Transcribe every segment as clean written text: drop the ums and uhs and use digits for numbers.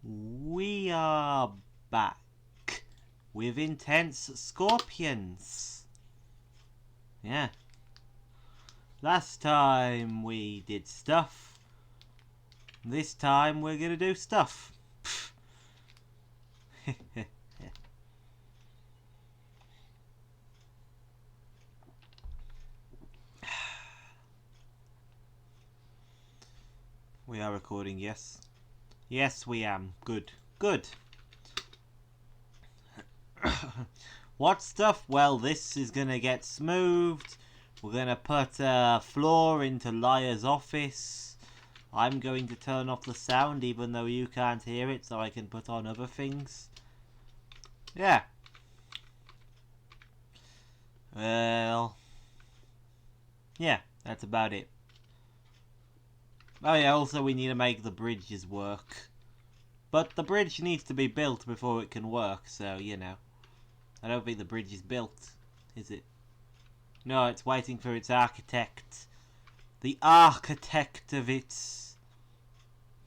We are back with Intensescorpions. Yeah. Last time we did stuff. This time we're gonna do stuff. We are recording, yes. Yes, we am. Good. Good. What stuff? Well, this is gonna get smoothed. We're gonna put a floor into Liar's office. I'm going to turn off the sound even though you can't hear it, so I can put on other things. Yeah. Well. Yeah, that's about it. Oh yeah, also we need to make the bridges work. But the bridge needs to be built before it can work, so, you know. I don't think the bridge is built, is it? No, it's waiting for its architect. The architect of its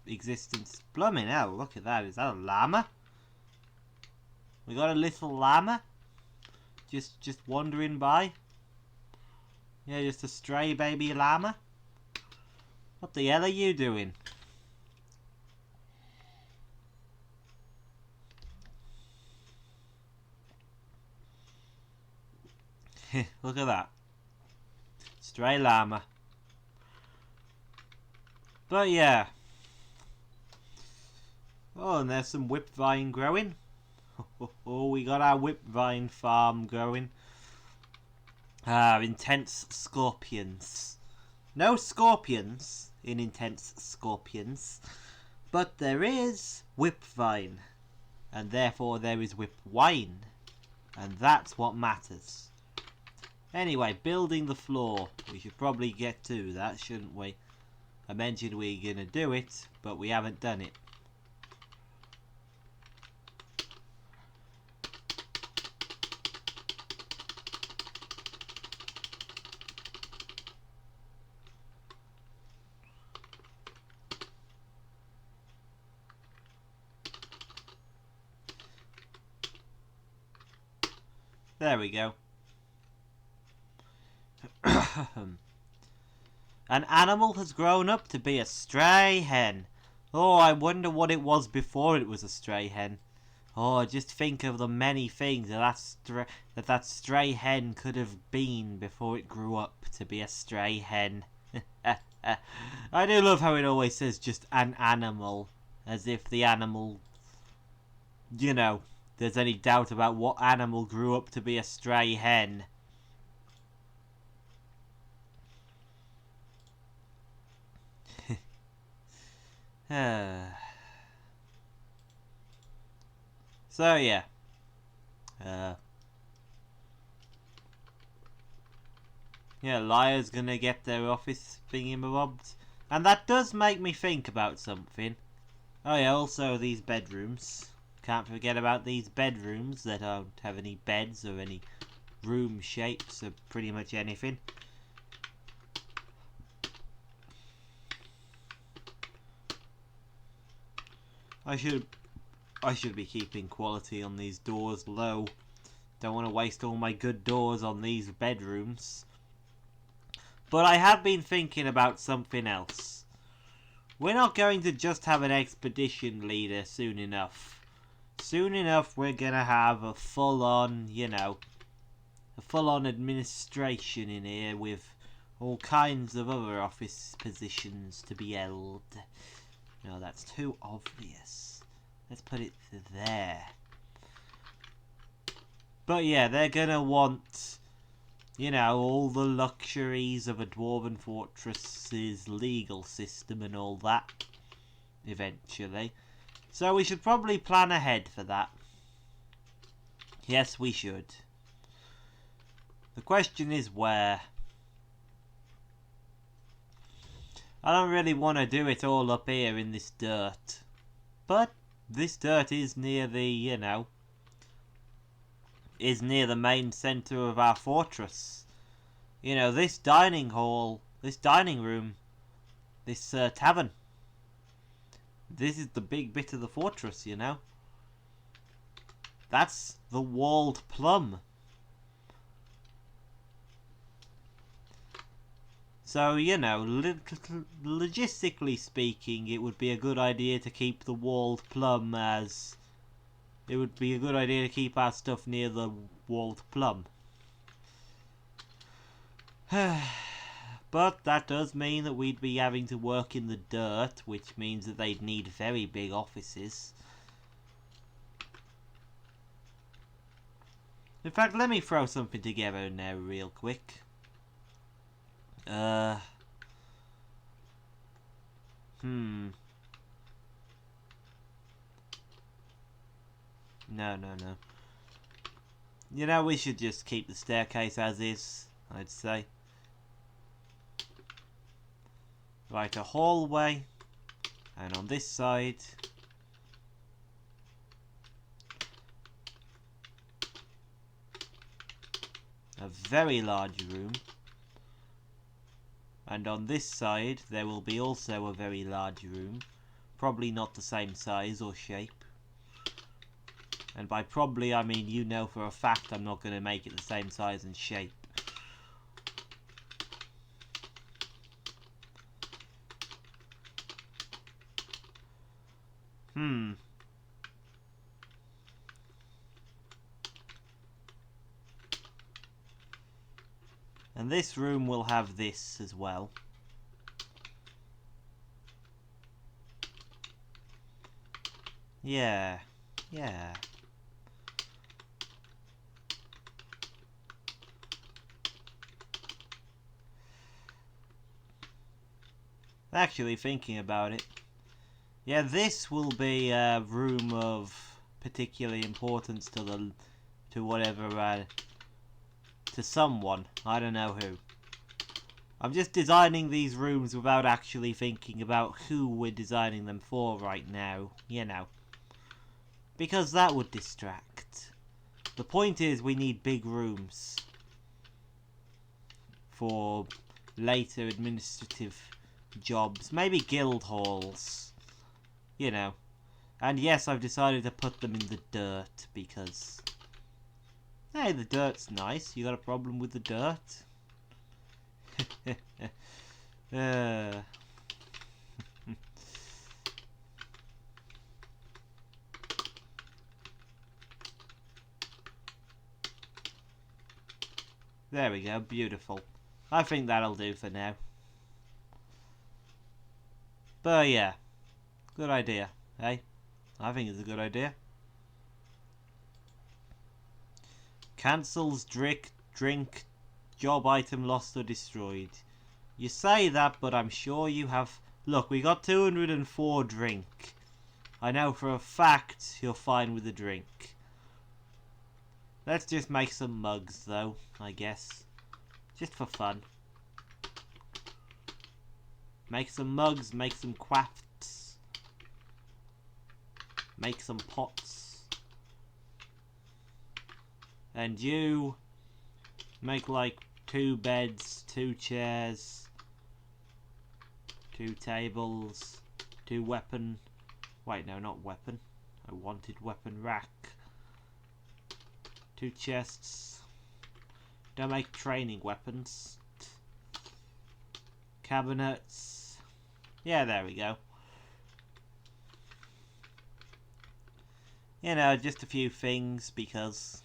existence. Blooming hell, look at that. Is that a llama? We got a little llama? Just wandering by? Yeah, just a stray baby llama? What the hell are you doing? Look at that. Stray llama. But yeah. Oh, and there's some whipvine growing. Oh, we got our whipvine farm growing. Intensescorpions. No scorpions in Intensescorpions, but there is whipvine, and therefore there is whipwine, and that's what matters. Anyway, building the floor. We should probably get to that, shouldn't we? I mentioned we were gonna do it, but we haven't done it. There we go. An animal has grown up to be a stray hen. Oh, I wonder what it was before it was a stray hen. Oh, just think of the many things that stray hen could have been before it grew up to be a stray hen. I do love how it always says just an animal, as if the animal, you know, there's any doubt about what animal grew up to be a stray hen. So yeah. Yeah, Liar's gonna get their office thingy-mabobbed. And that does make me think about something. Oh yeah, also these bedrooms. Can't forget about these bedrooms that don't have any beds or any room shapes or pretty much anything. I should be keeping quality on these doors low. Don't want to waste all my good doors on these bedrooms. But I have been thinking about something else. We're not going to just have an expedition leader soon enough. Soon enough we're gonna have a full-on, you know, a full-on administration in here with all kinds of other office positions to be held. No, that's too obvious. Let's put it there. But yeah, they're gonna want, you know, all the luxuries of a Dwarven fortress's legal system and all that, eventually. So we should probably plan ahead for that. Yes, we should. The question is where. I don't really want to do it all up here in this dirt. But this dirt is near the, you know, is near the main centre of our fortress. You know, this dining hall, this dining room, this tavern. This is the big bit of the fortress, you know. That's the walled plum. So, you know, logistically speaking, it would be a good idea to keep the walled plum as... It would be a good idea to keep our stuff near the walled plum. But that does mean that we'd be having to work in the dirt, which means that they'd need very big offices. In fact, let me throw something together now real quick. No. You know, we should just keep the staircase as is, I'd say. Right, a hallway. And on this side... a very large room. And on this side, there will be also a very large room. Probably not the same size or shape. And by probably, I mean you know for a fact I'm not going to make it the same size and shape. And this room will have this as well. Yeah. Actually, thinking about it, yeah, this will be a room of particular importance to to someone. I don't know who. I'm just designing these rooms without actually thinking about who we're designing them for right now, you know. Because that would distract. The point is we need big rooms for later administrative jobs. Maybe guild halls, you know. And yes, I've decided to put them in the dirt because... Hey, the dirt's nice. You got a problem with the dirt? There we go, beautiful. I think that'll do for now. But yeah, good idea, eh? I think it's a good idea. Cancels drink, job item lost or destroyed. You say that, but I'm sure you have... Look, we got 204 drink. I know for a fact you're fine with the drink. Let's just make some mugs, though, I guess. Just for fun. Make some mugs, make some crafts. Make some pots. And you make like 2 beds, 2 chairs, 2 tables, 2 weapon. Wait, no, not weapon. I wanted weapon rack. 2 chests. Don't make training weapons. Cabinets. Yeah, there we go. You know, just a few things because...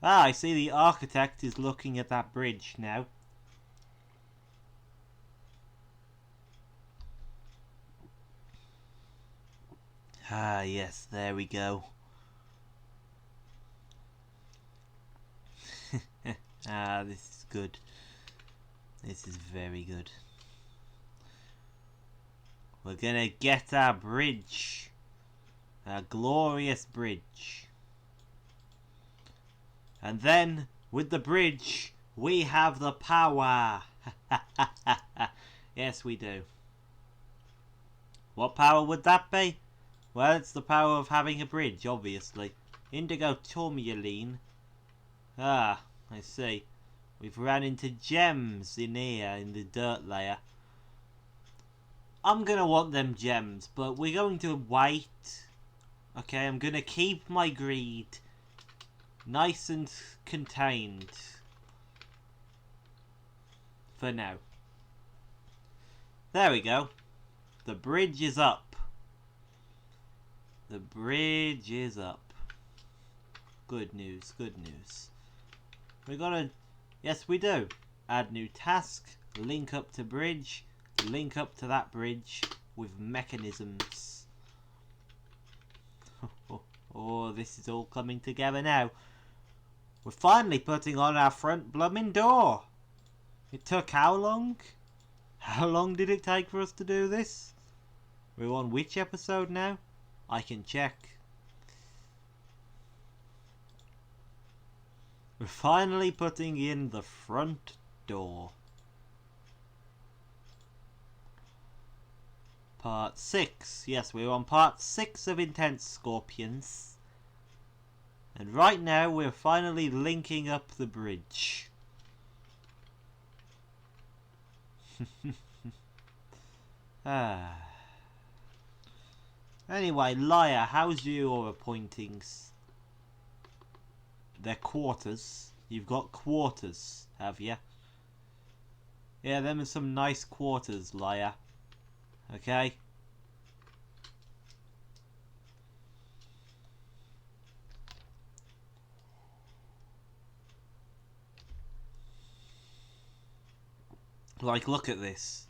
Ah, I see the architect is looking at that bridge now. Ah, yes, there we go. Ah, this is good. This is very good. We're gonna get our bridge. Our glorious bridge. And then, with the bridge, we have the power. Yes, we do. What power would that be? Well, it's the power of having a bridge, obviously. Indigo tourmaline. Ah, I see. We've ran into gems in here, in the dirt layer. I'm gonna want them gems, but we're going to wait. Okay, I'm gonna keep my greed nice and contained. For now. There we go. The bridge is up. The bridge is up. Good news, good news. We gotta... Yes, we do. Add new task. Link up to bridge. Link up to that bridge with mechanisms. Oh, this is all coming together now. We're finally putting on our front blooming door. It took how long? How long did it take for us to do this? We're on which episode now? I can check. We're finally putting in the front door. Part 6. Yes, we're on part 6 of Intensescorpions. And right now we're finally linking up the bridge. Anyway, Liar, how's your appointings? They're quarters. You've got quarters, have you? Yeah, them are some nice quarters, Liar. Okay? Like, look at this.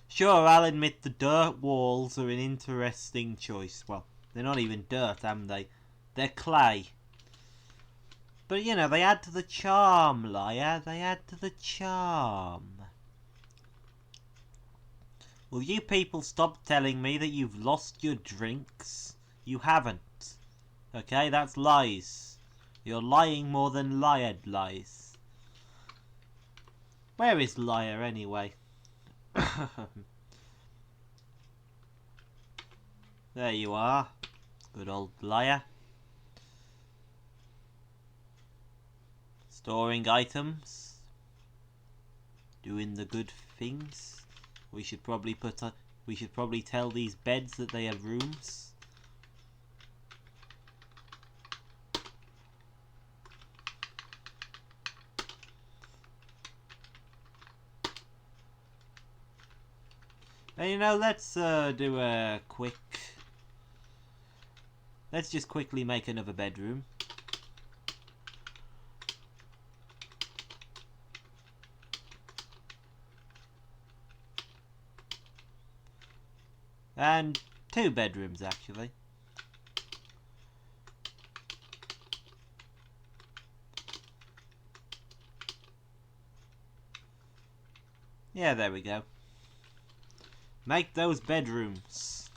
Sure, I'll admit the dirt walls are an interesting choice. Well, they're not even dirt, am they? They're clay. But, you know, they add to the charm, Liar. They add to the charm. Will you people stop telling me that you've lost your drinks? You haven't. Okay, that's lies. You're lying more than Liar lies. Where is Liar, anyway? There you are. Good old Liar. Storing items. Doing the good things. We should probably tell these beds that they have rooms. And you know, let's do a quick... Let's just quickly make another bedroom. And 2 bedrooms, actually. Yeah, there we go. Make those bedrooms.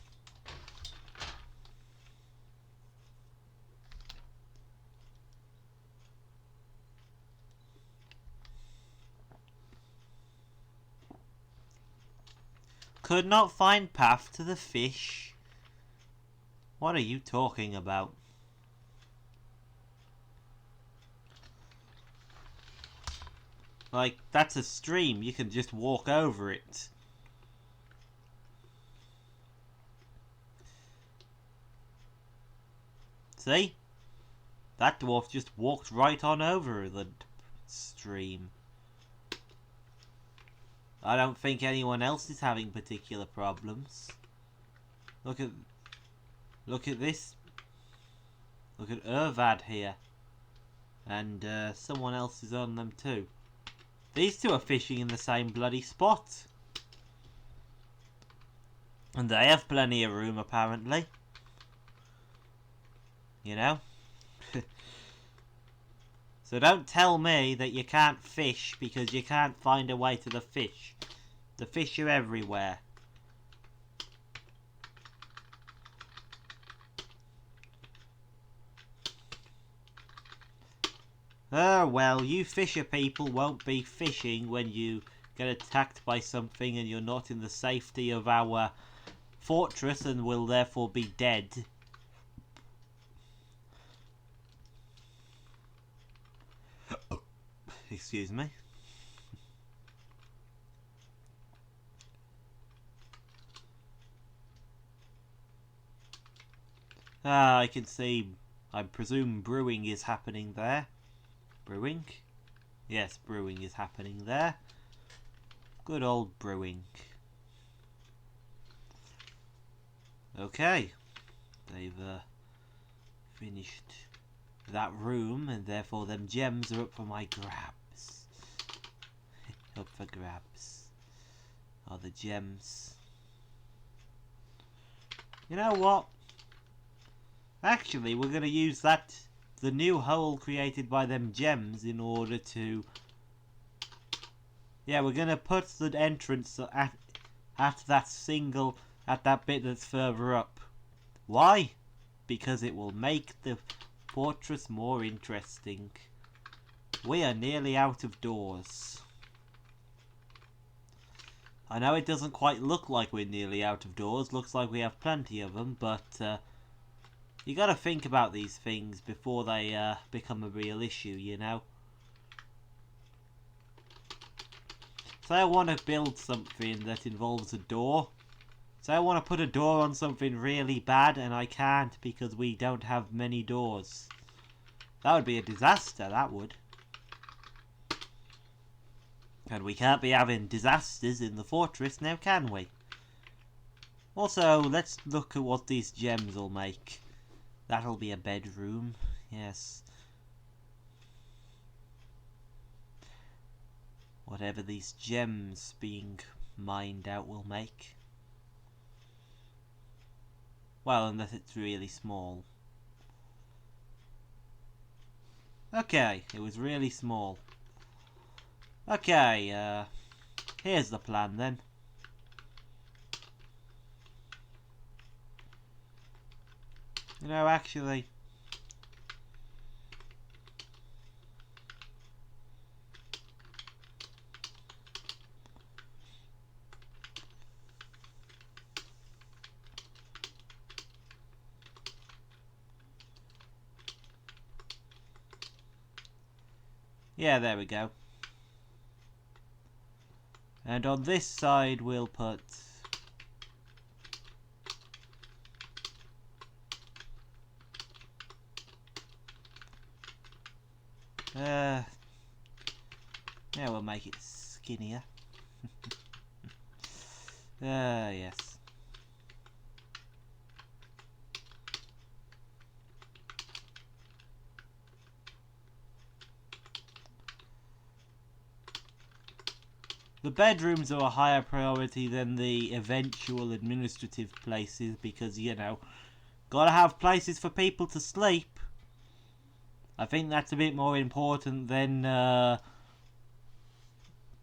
Could not find path to the fish. What are you talking about? Like, that's a stream. You can just walk over it. See? That dwarf just walked right on over the stream. I don't think anyone else is having particular problems. Look at this. Look at Irvad here. And someone else is on them too. These two are fishing in the same bloody spot. And they have plenty of room, apparently. You know? So don't tell me that you can't fish because you can't find a way to the fish. The fish are everywhere. Oh well, you fisher people won't be fishing when you get attacked by something and you're not in the safety of our fortress and will therefore be dead. Excuse me. I can see, I presume brewing is happening there. Brewing? Yes, brewing is happening there. Good old brewing. Okay. They've finished that room, and therefore them gems are up for my grabs. Up for grabs. Are the gems. You know what? Actually, we're going to use the new hole created by them gems in order to... Yeah, we're going to put the entrance at that bit that's further up. Why? Because it will make the fortress more interesting. We are nearly out of doors. I know it doesn't quite look like we're nearly out of doors. Looks like we have plenty of them, but... you gotta think about these things before they become a real issue, you know? Say I want to build something that involves a door. Say I want to put a door on something really bad and I can't because we don't have many doors. That would be a disaster, that would. And we can't be having disasters in the fortress now, can we? Also, let's look at what these gems will make. That'll be a bedroom, yes. Whatever these gems being mined out will make. Well, unless it's really small. Okay, it was really small. Okay, here's the plan then. You know, actually... yeah, there we go. And on this side we'll put... yeah, we'll make it skinnier. Yes. The bedrooms are a higher priority than the eventual administrative places because, you know, gotta have places for people to sleep. I think that's a bit more important than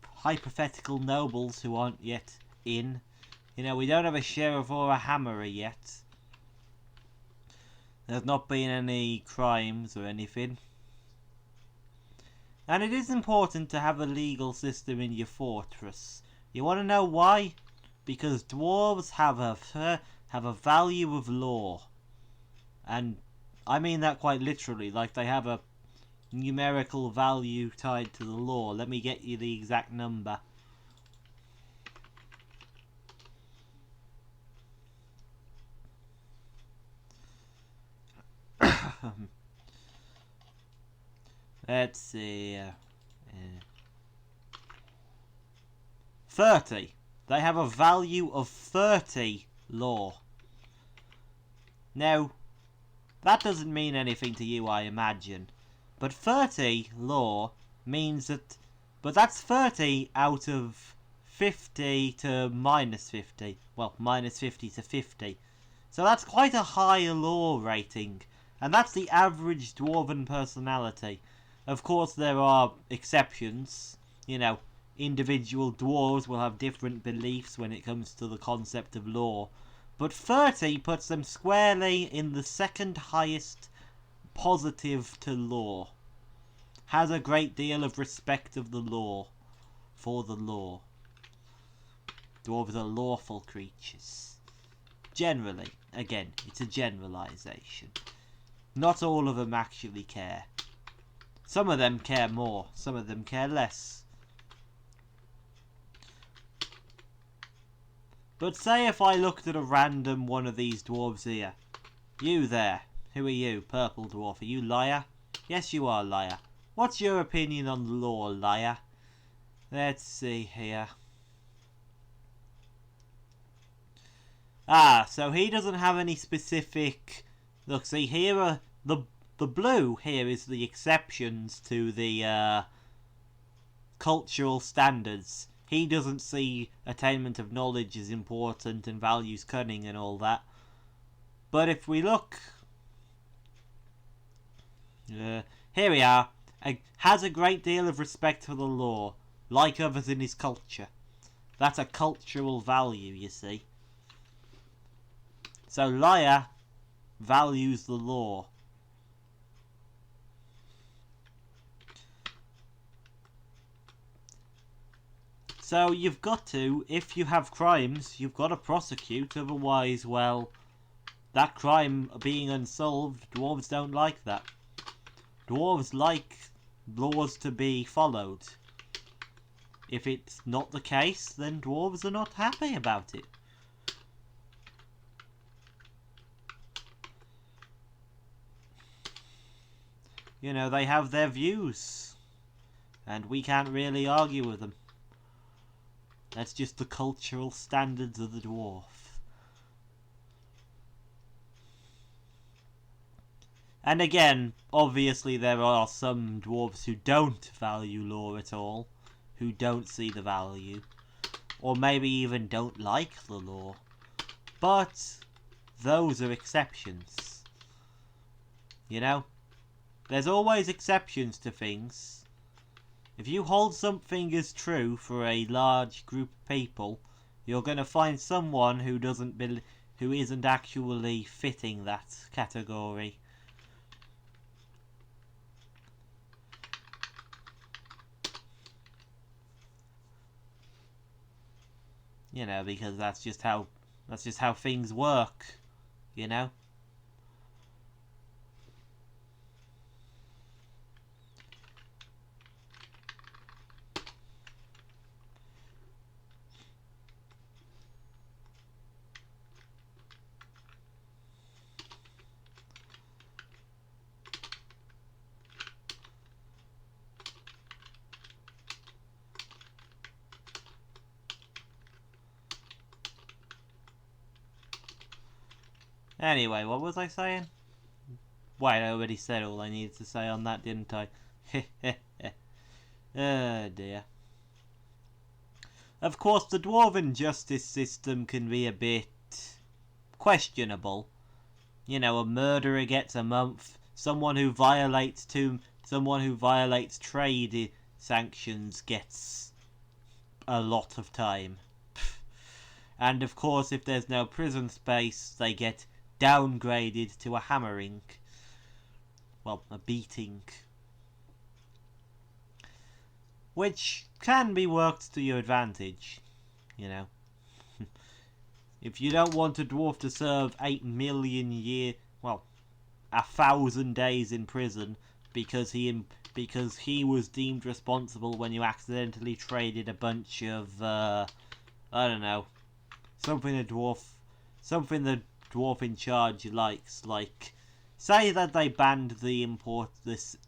hypothetical nobles who aren't yet in. You know, we don't have a sheriff or a hammerer yet. There's not been any crimes or anything. And it is important to have a legal system in your fortress. You want to know why? Because dwarves have a value of law. And I mean that quite literally, like they have a numerical value tied to the law. Let me get you the exact number. Let's see. 30. They have a value of 30 law. Now, that doesn't mean anything to you, I imagine. But 30 law means that... but that's 30 out of 50 to minus 50. Well, minus 50 to 50. So that's quite a high law rating. And that's the average dwarven personality. Of course, there are exceptions. You know, individual dwarves will have different beliefs when it comes to the concept of law. But 30 puts them squarely in the second highest positive to law. Has a great deal of respect of the law. For the law. Dwarves are lawful creatures. Generally. Again, it's a generalisation. Not all of them actually care. Some of them care more, some of them care less. But say if I looked at a random one of these dwarves here. You there. Who are you? Purple dwarf. Are you liar? Yes, you are, liar. What's your opinion on the law, liar? Let's see here. Ah, so he doesn't have any specific... Look, see, here are... The blue here is the exceptions to the cultural standards. He doesn't see attainment of knowledge as important and values cunning and all that. But if we look... here we are. Has a great deal of respect for the law, like others in his culture. That's a cultural value, you see. So liar values the law. So you've got to, if you have crimes, you've got to prosecute, otherwise, well, that crime being unsolved, dwarves don't like that. Dwarves like laws to be followed. If it's not the case, then dwarves are not happy about it. You know, they have their views, and we can't really argue with them. That's just the cultural standards of the dwarf. And again, obviously there are some dwarves who don't value law at all, who don't see the value, or maybe even don't like the law. But those are exceptions. You know? There's always exceptions to things. If you hold something as true for a large group of people, you're going to find someone who isn't actually fitting that category. You know, because that's just how things work, you know? Anyway, what was I saying? Wait, I already said all I needed to say on that, didn't I? Oh dear. Of course, the dwarven justice system can be a bit questionable. You know, a murderer gets a month. Someone who violates trade sanctions gets a lot of time. And of course, if there's no prison space, they get downgraded to a hammering. Well, a beating. Which can be worked to your advantage, you know. If you don't want a dwarf to serve 8 million 1,000 days in prison because he was deemed responsible when you accidentally traded a bunch of I don't know, something the dwarf in charge likes, like say that they banned the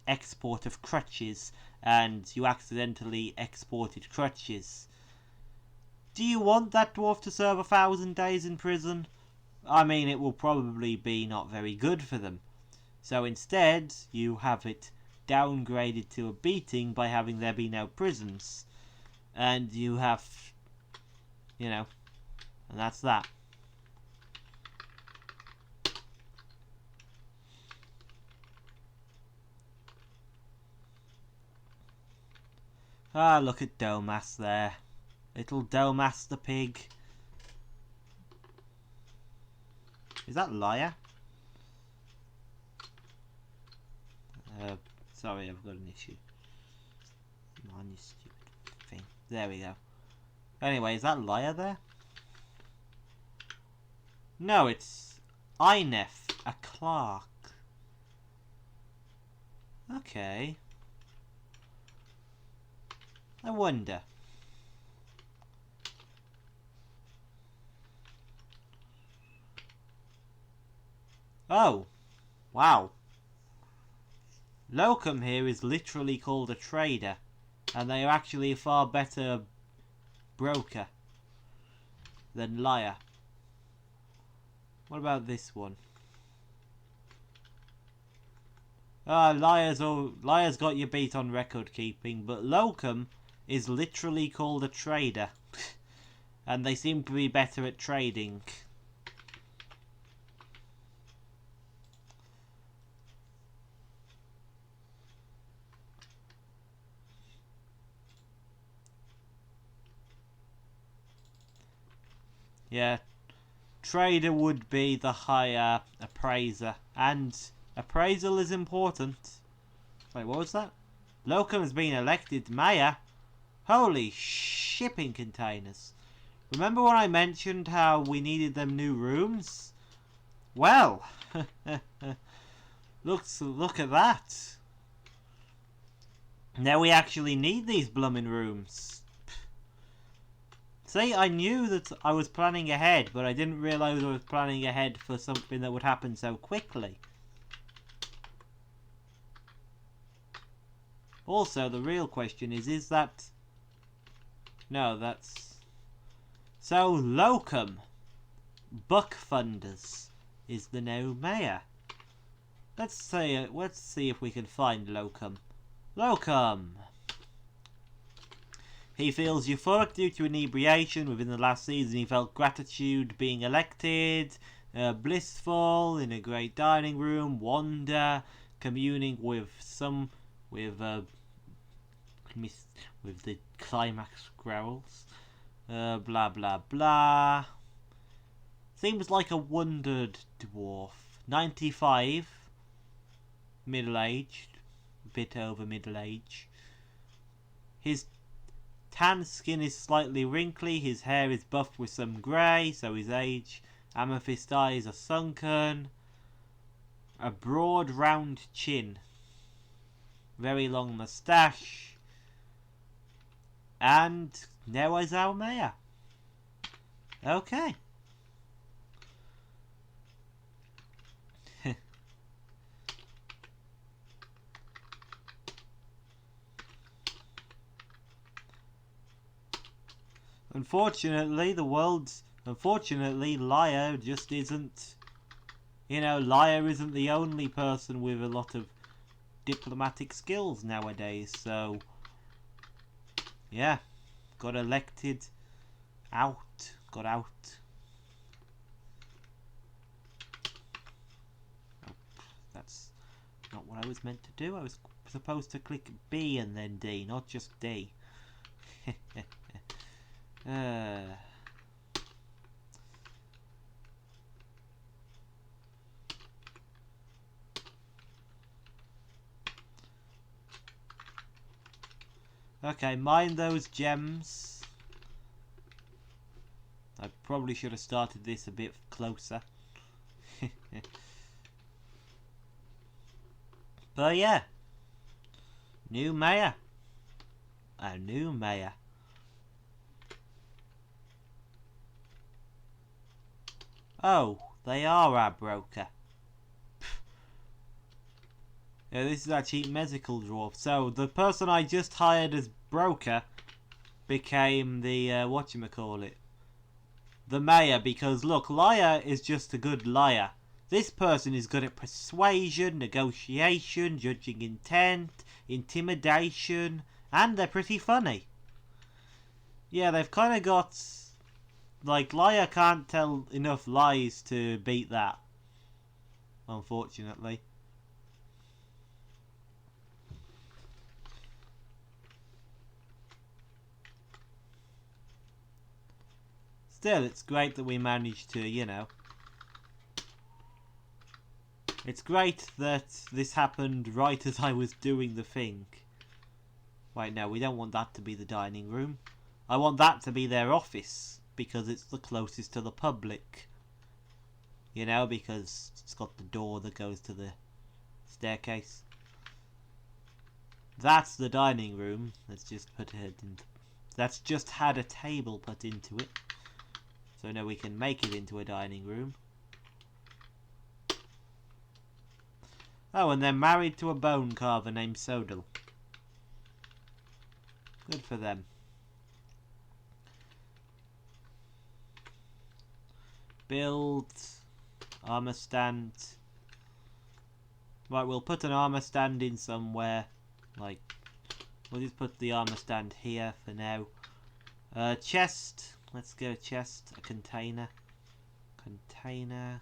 export of crutches and you accidentally exported crutches. Do you want that dwarf to serve 1,000 days in prison? I mean, it will probably be not very good for them. So instead, you have it downgraded to a beating by having there be no prisons. And you have, you know, and that's that. Ah, look at Domas there. Little Domas the pig. Is that liar? Sorry, I've got an issue. Come on, you stupid thing. There we go. Anyway, is that liar there? No, it's Inef, a clerk. Okay. I wonder. Oh, wow. Locum here is literally called a trader, and they are actually a far better broker than liar. What about this one? Liar's got your beat on record keeping, but Locum is literally called a trader, and they seem to be better at trading. Yeah, trader would be the higher appraiser, and appraisal is important. Wait, what was that? Locum has been elected mayor? Holy shipping containers. Remember when I mentioned how we needed them new rooms? Well, look at that. Now we actually need these bloomin' rooms. See, I knew that I was planning ahead, but I didn't realise I was planning ahead for something that would happen so quickly. Also, the real question is that... No, that's... So, Locum, Buck Funders, is the new mayor. Let's see if we can find Locum. Locum! He feels euphoric due to inebriation. Within the last season, he felt gratitude being elected, blissful in a great dining room, wonder, communing with the climax growls, blah blah blah. Seems like a wondered dwarf. 95, middle-aged, a bit over middle age. His tan skin is slightly wrinkly, his hair is buffed with some grey, so his age. Amethyst eyes are sunken. A broad round chin. Very long moustache. And now is our mayor. Okay. Unfortunately, Liar just isn't, Liar isn't the only person with a lot of diplomatic skills nowadays, so, yeah, got out. Oh, that's not what I was meant to do. I was supposed to click B and then D, not just D. Okay, mine those gems. I probably should have started this a bit closer. But yeah, new mayor. A new mayor. Oh, they are our broker. Yeah, this is actually Mesical Dwarf. So, the person I just hired as broker became the, whatchamacallit, the mayor, because look, Liar is just a good liar. This person is good at persuasion, negotiation, judging intent, intimidation, and they're pretty funny. Yeah, they've kind of got... Like, Liar can't tell enough lies to beat that. Unfortunately. Still, it's great that we managed to, It's great that this happened right as I was doing the thing. Wait, no, we don't want that to be the dining room. I want that to be their office, because it's the closest to the public. Because it's got the door that goes to the staircase. That's the dining room. Let's just put it in. That's just had a table put into it. So now we can make it into a dining room. Oh, and they're married to a bone carver named Sodal. Good for them. Build armor stand. Right, we'll put an armor stand in somewhere. Like, we'll just put the armor stand here for now. Chest. Let's go chest. A container. Container.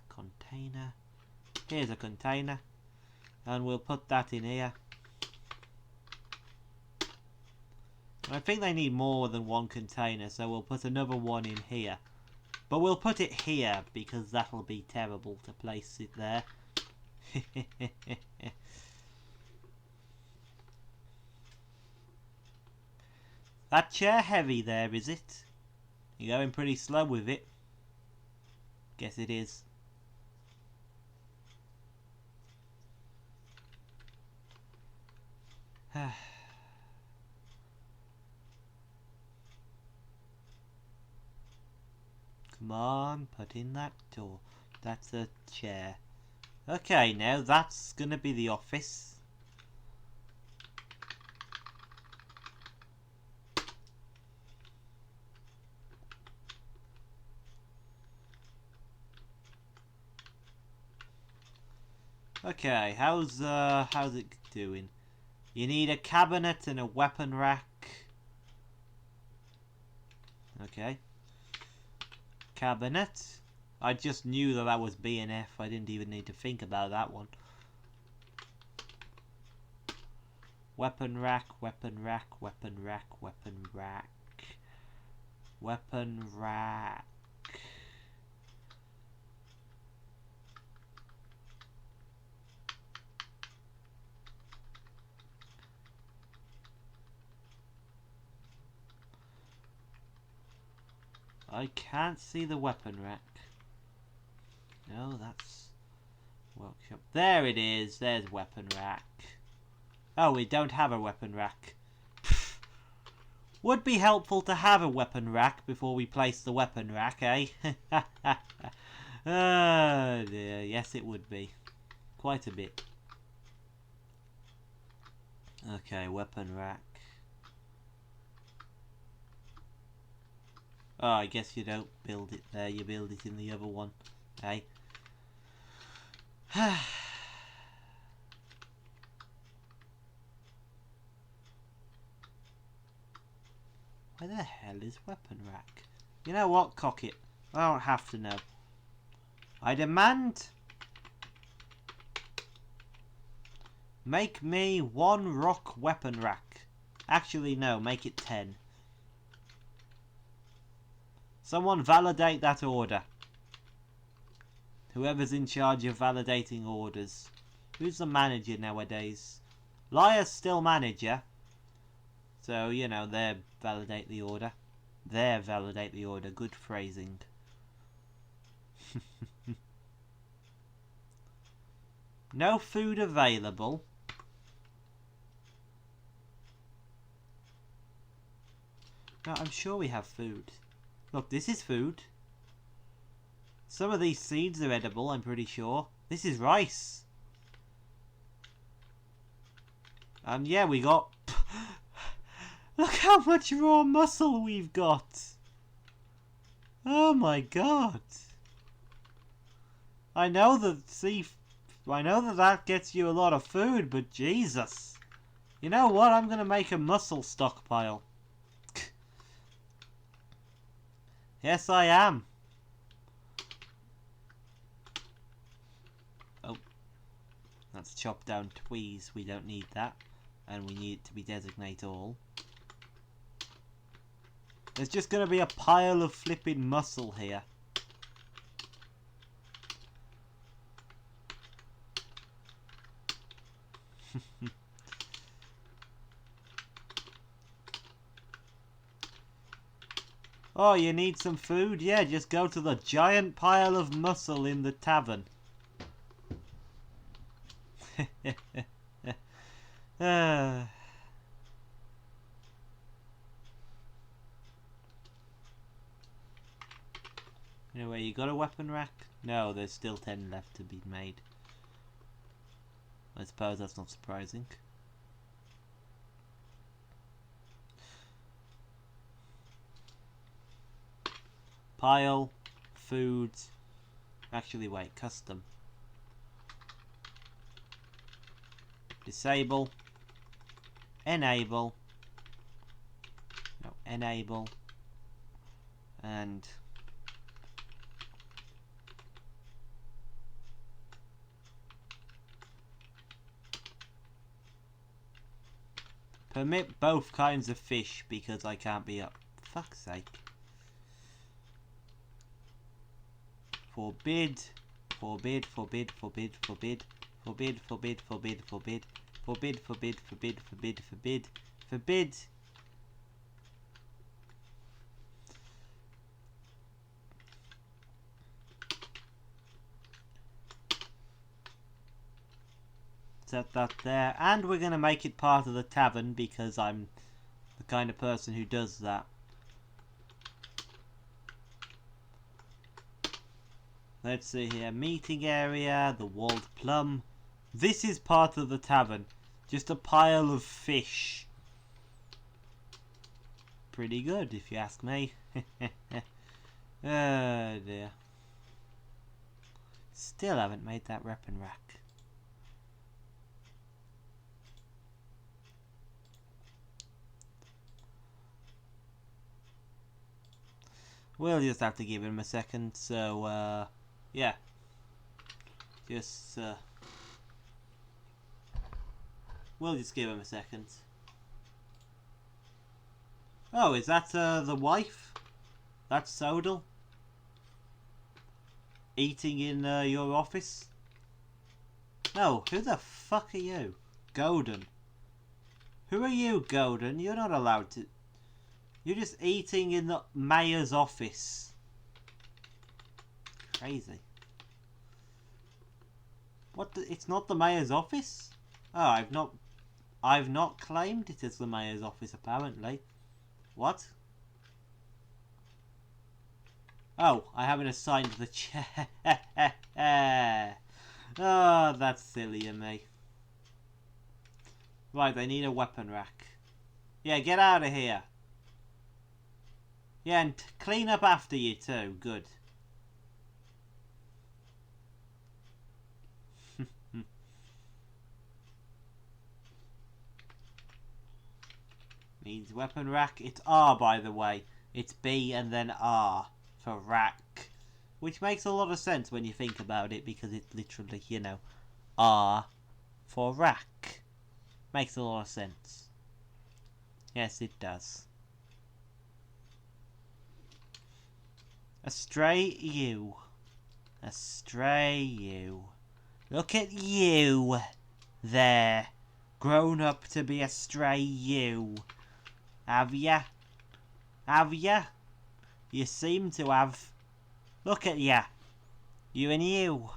Here's a container. And we'll put that in here. I think they need more than one container, so we'll put another one in here. But we'll put it here, because that'll be terrible to place it there. That chair heavy there, is it? You're going pretty slow with it. Guess it is. Come on, put in that door. That's a chair. Okay, now that's gonna be the office. Okay, how's it doing? You need a cabinet and a weapon rack. Okay. Cabinet. I just knew that was B and F. I didn't even need to think about that one. Weapon rack, weapon rack, weapon rack, weapon rack. Weapon rack. I can't see the weapon rack. No, that's workshop. There it is. There's weapon rack. Oh, we don't have a weapon rack. Would be helpful to have a weapon rack before we place the weapon rack, eh? Oh dear, yes it would be. Quite a bit. Okay, weapon rack. Oh, I guess you don't build it there, you build it in the other one, eh? Where the hell is weapon rack? You know what? Cock it. I don't have to know. I demand... Make me 1 rock weapon rack. Actually, no. Make it 10. Someone validate that order. Whoever's in charge of validating orders. Who's the manager nowadays? Liar's still manager. So, you know, they validate the order. They validate the order. Good phrasing. No food available. No, I'm sure we have food. Look, this is food. Some of these seeds are edible, I'm pretty sure. This is rice. Yeah, we got... Look how much raw muscle we've got. Oh my god. I know that that gets you a lot of food, but Jesus. You know what? I'm going to make a muscle stockpile. Yes, I am. Oh. Let's chop down tweez. We don't need that. And we need it to be designate all. There's just going to be a pile of flipping muscle here. Oh, you need some food? Yeah, just go to the giant pile of muscle in the tavern. Anyway, you got a weapon rack? No, there's still 10 left to be made. I suppose that's not surprising. Pile, foods. Actually, wait, custom. Disable. Enable. No, enable. And permit both kinds of fish because I can't be up. Fuck's sake. Forbid. Forbid, forbid, forbid, forbid. Forbid, forbid, forbid, forbid. Forbid, forbid, forbid, forbid, forbid. Forbid. Set that there. And we're going to make it part of the tavern because I'm the kind of person who does that. Let's see here. Meeting area, the walled plum. This is part of the tavern. Just a pile of fish. Pretty good, if you ask me. Oh dear. Still haven't made that weapon rack. We'll just have to give him a second, so yeah. Just we'll just give him a second. Oh, is that the wife? That's Sodal? Eating in your office? No, who the fuck are you? Golden. Who are you, Golden? You're not allowed to... You're just eating in the mayor's office. Crazy. What? It's not the mayor's office? Oh, I've not claimed it as the mayor's office, apparently. What? Oh, I haven't assigned the chair. Oh, that's silly of me. Right, they need a weapon rack. Yeah, get out of here. Yeah, and clean up after you too. Good. Needs weapon rack. It's R, by the way. It's B and then R for rack. Which makes a lot of sense when you think about it, because it's literally, you know, R for rack. Makes a lot of sense. Yes, it does. A stray you. A stray you. Look at you. There. Grown up to be a stray you. Have ya? Have ya? You seem to have. Look at ya. You and you.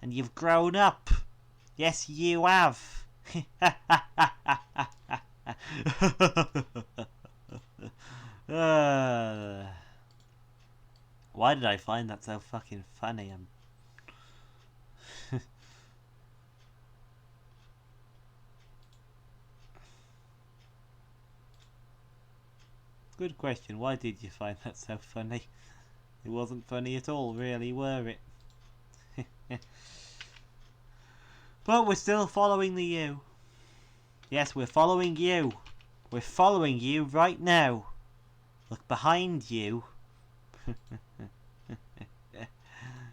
And you've grown up. Yes, you have. Why did I find that so fucking funny? Good question. Why did you find that so funny? It wasn't funny at all, really, were it? But we're still following the you. Yes, we're following you. We're following you right now. Look behind you.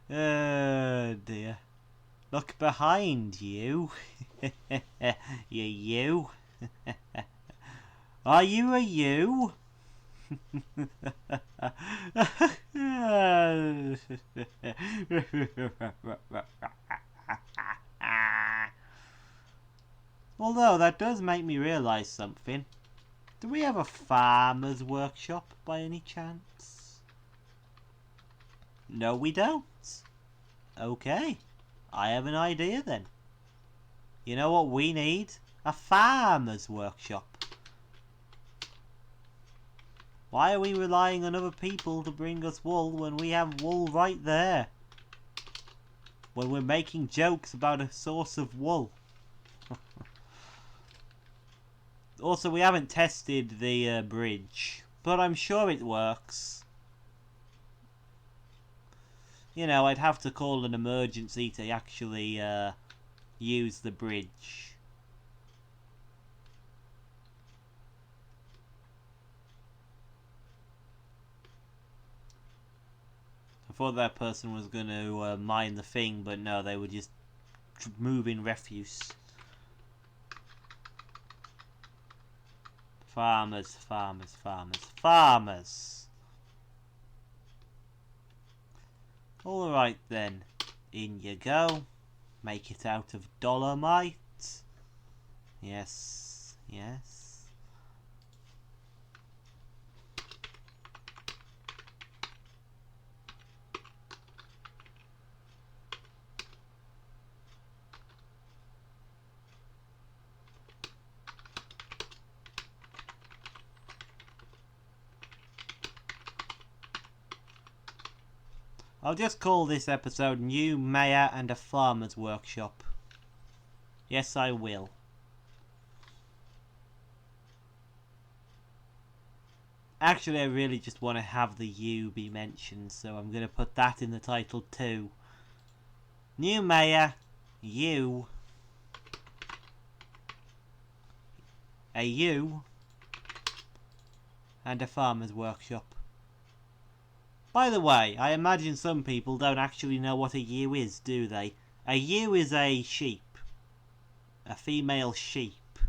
Oh dear. Look behind you. You. Are you a you? Although that does make me realise something. Do we have a farmer's workshop by any chance? No, we don't. Okay, I have an idea then. You know what we need? A farmer's workshop. Why are we relying on other people to bring us wool when we have wool right there? When we're making jokes about a source of wool. Also, we haven't tested the bridge, but I'm sure it works. You know, I'd have to call an emergency to actually use the bridge. I thought that person was going to mine the thing, but no, they were just moving refuse. Farmers, farmers, farmers, farmers! Alright then, in you go. Make it out of dolomite. Yes, yes. I'll just call this episode New Mayor and a Farmer's Workshop. Yes, I will. Actually, I really just want to have the U be mentioned, so I'm going to put that in the title too. New Mayor, U, a U, and a Farmer's Workshop. By the way, I imagine some people don't actually know what a ewe is, do they? A ewe is a sheep. A female sheep.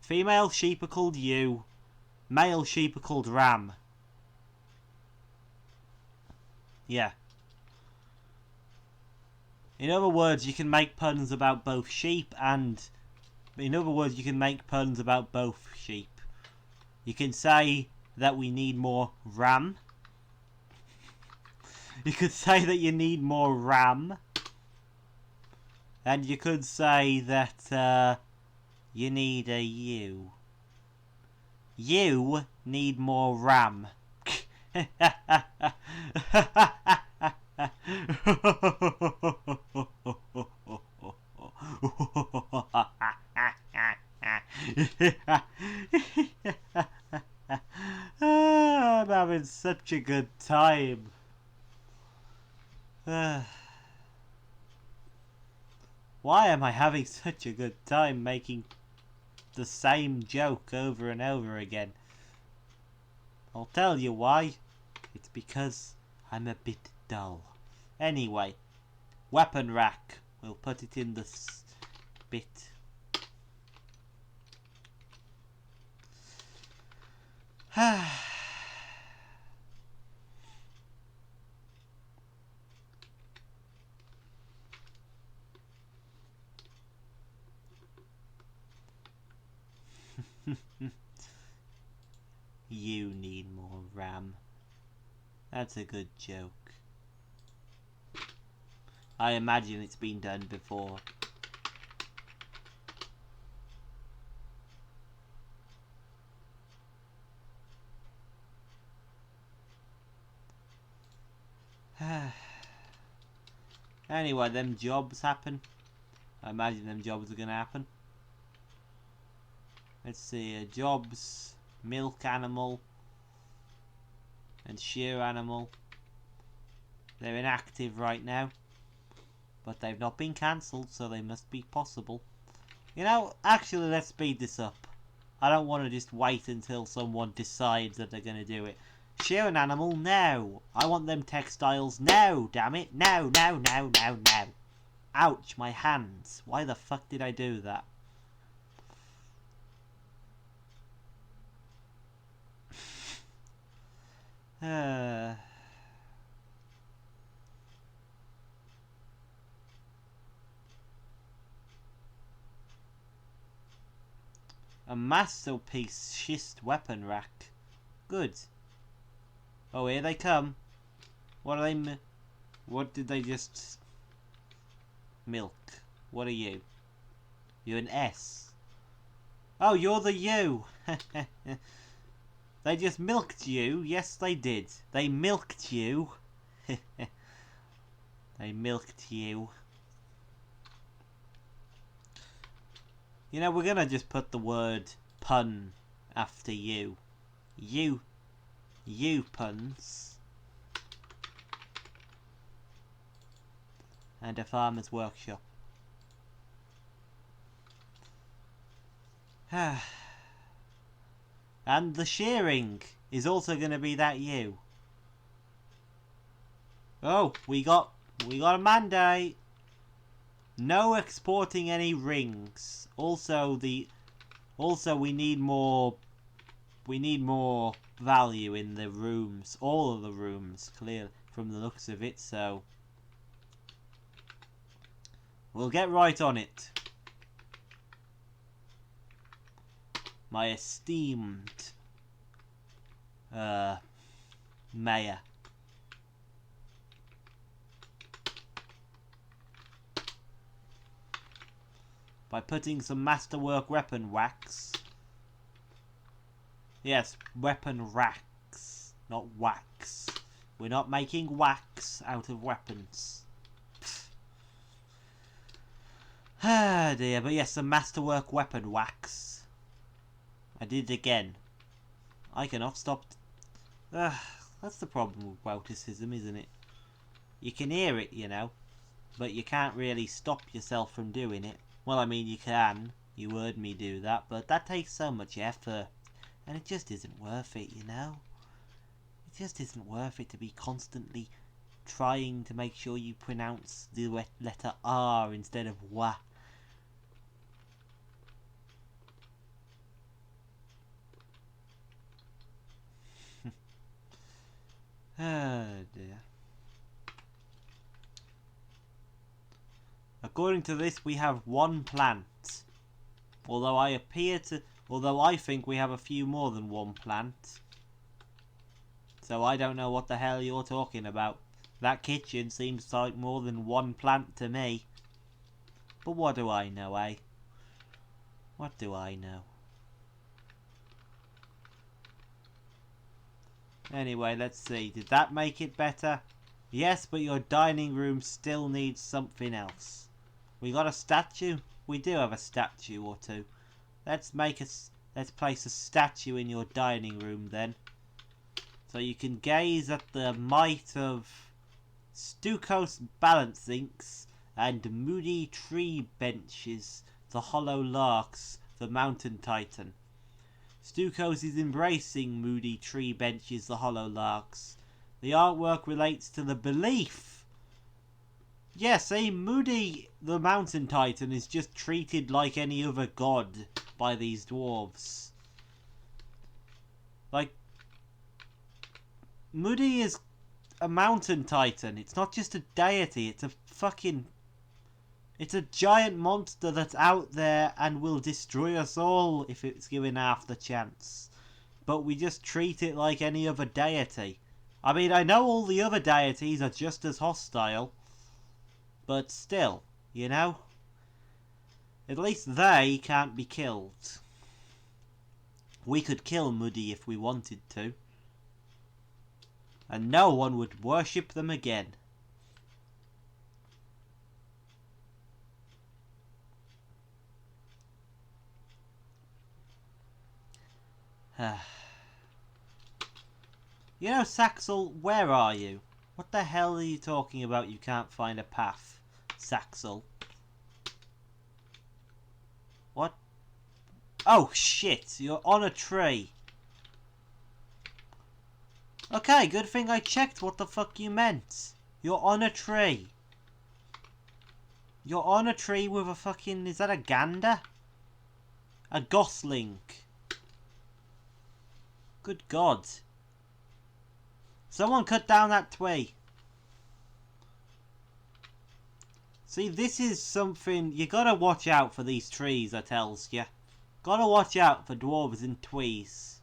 Female sheep are called ewe. Male sheep are called ram. Yeah. In other words, you can make puns about both sheep and... In other words, you can make puns about both sheep. You can say that we need more ram. You could say that you need more ram. And you could say that you need a ewe. You need more ram. I'm having such a good time. Why am I having such a good time making the same joke over and over again? I'll tell you why. It's because I'm a bit dull. Anyway, weapon rack. We'll put it in this bit. You need more RAM. That's a good joke. I imagine it's been done before. Anyway, them jobs happen. I imagine them jobs are gonna happen. Let's see, jobs, milk animal, and shear animal. They're inactive right now, but they've not been cancelled, so they must be possible. You know, actually, let's speed this up. I don't want to just wait until someone decides that they're gonna do it. Shear an animal now. I want them textiles now, damn it. Now, now, now, now, now. Ouch, my hands. Why the fuck did I do that? A masterpiece schist weapon rack. Good. Oh, here they come. What are they? What did they just... Milk. What are you? You're an S. Oh, you're the U. They just milked you. Yes, they did. They milked you. They milked you. You know, we're gonna just put the word pun after you. You puns. And a farmer's workshop. And the shearing is also going to be that you. Oh, we got a mandate. No exporting any rings. Also we need more value in the rooms. All of the rooms, clear from the looks of it, so we'll get right on it. My esteemed mayor. By putting some masterwork weapon wax. Yes, weapon racks, not wax. We're not making wax out of weapons. Ah dear, but yes, some masterwork weapon wax. I did it again. I cannot stop. That's the problem with Welticism, isn't it? You can hear it, you know, but you can't really stop yourself from doing it. Well, I mean, you can. You heard me do that, but that takes so much effort. And it just isn't worth it, you know? It just isn't worth it to be constantly trying to make sure you pronounce the letter R instead of WA. Oh dear. According to this, we have one plant. Although I think we have a few more than one plant. So I don't know what the hell you're talking about. That kitchen seems like more than one plant to me. But what do I know, eh? What do I know? Anyway, let's see. Did that make it better? Yes, but your dining room still needs something else. We got a statue? We do have a statue or two. Let's place a statue in your dining room then. So you can gaze at the might of Stukos balance sinks and moody tree benches, the hollow larks, the mountain titan. Stukos is embracing moody tree benches, the hollow larks. The artwork relates to the belief. Yes, Moody the mountain titan is just treated like any other god by these dwarves. Like, Moody is a mountain titan. It's not just a deity, it's a giant monster that's out there and will destroy us all if it's given half the chance. But we just treat it like any other deity. I mean, I know all the other deities are just as hostile. But still, you know? At least they can't be killed. We could kill Moody if we wanted to. And no one would worship them again. You know, Saxel, where are you? What the hell are you talking about? You can't find a path, Saxel. What? Oh shit, you're on a tree. Okay, good thing I checked what the fuck you meant. You're on a tree. You're on a tree with a fucking... Is that a gander? A gosling. Good God. Someone cut down that twig. See, this is something... You gotta watch out for these trees, I tells you. Gotta watch out for dwarves and twees.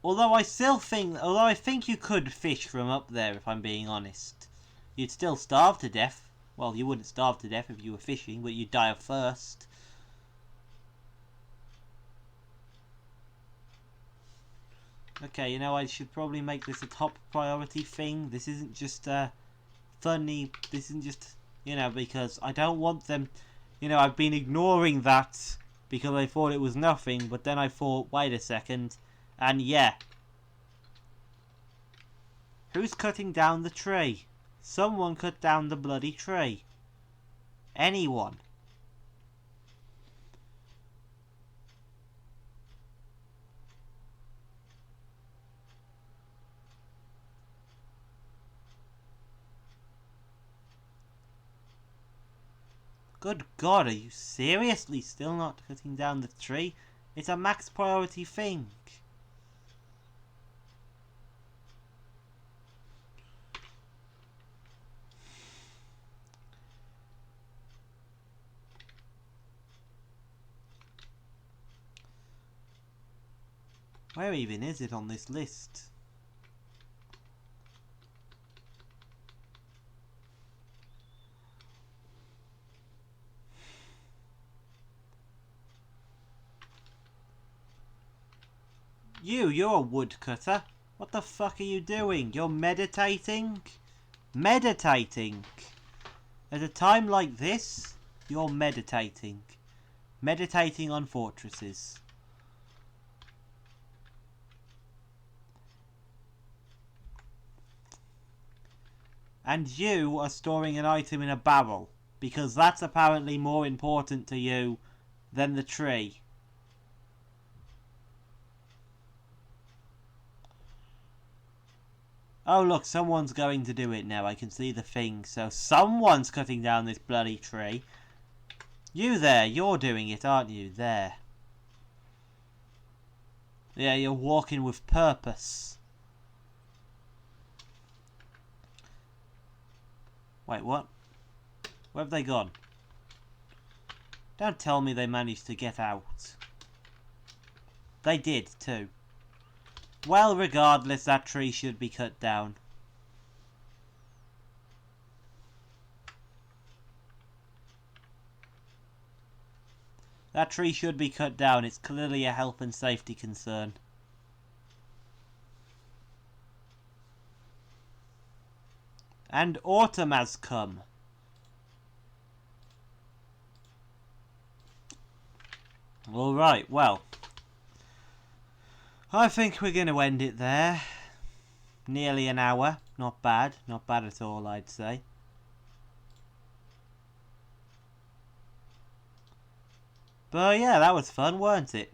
Although I think you could fish from up there, if I'm being honest. You'd still starve to death. Well, you wouldn't starve to death if you were fishing, but you'd die of thirst. Okay, you know, I should probably make this a top priority thing. This isn't just funny. This isn't just, you know, because I don't want them. You know, I've been ignoring that because I thought it was nothing, but then I thought, wait a second, and yeah. Who's cutting down the tree? Someone cut down the bloody tree. Anyone. Good God, are you seriously still not cutting down the tree? It's a max priority thing. Where even is it on this list? You're a woodcutter. What the fuck are you doing? You're meditating? Meditating! At a time like this, you're meditating. Meditating on fortresses. And you are storing an item in a barrel, because that's apparently more important to you than the tree. Oh look, someone's going to do it now. I can see the thing. So someone's cutting down this bloody tree. You there, you're doing it, aren't you? There. Yeah, you're walking with purpose. Wait, what? Where have they gone? Don't tell me they managed to get out. They did, too. Well, regardless, that tree should be cut down. That tree should be cut down. It's clearly a health and safety concern. And autumn has come. Alright, well. I think we're going to end it there. Nearly an hour. Not bad. Not bad at all, I'd say. But yeah, that was fun, weren't it?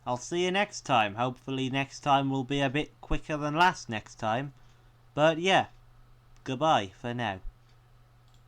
I'll see you next time. Hopefully next time will be a bit quicker than last next time. But yeah, goodbye for now.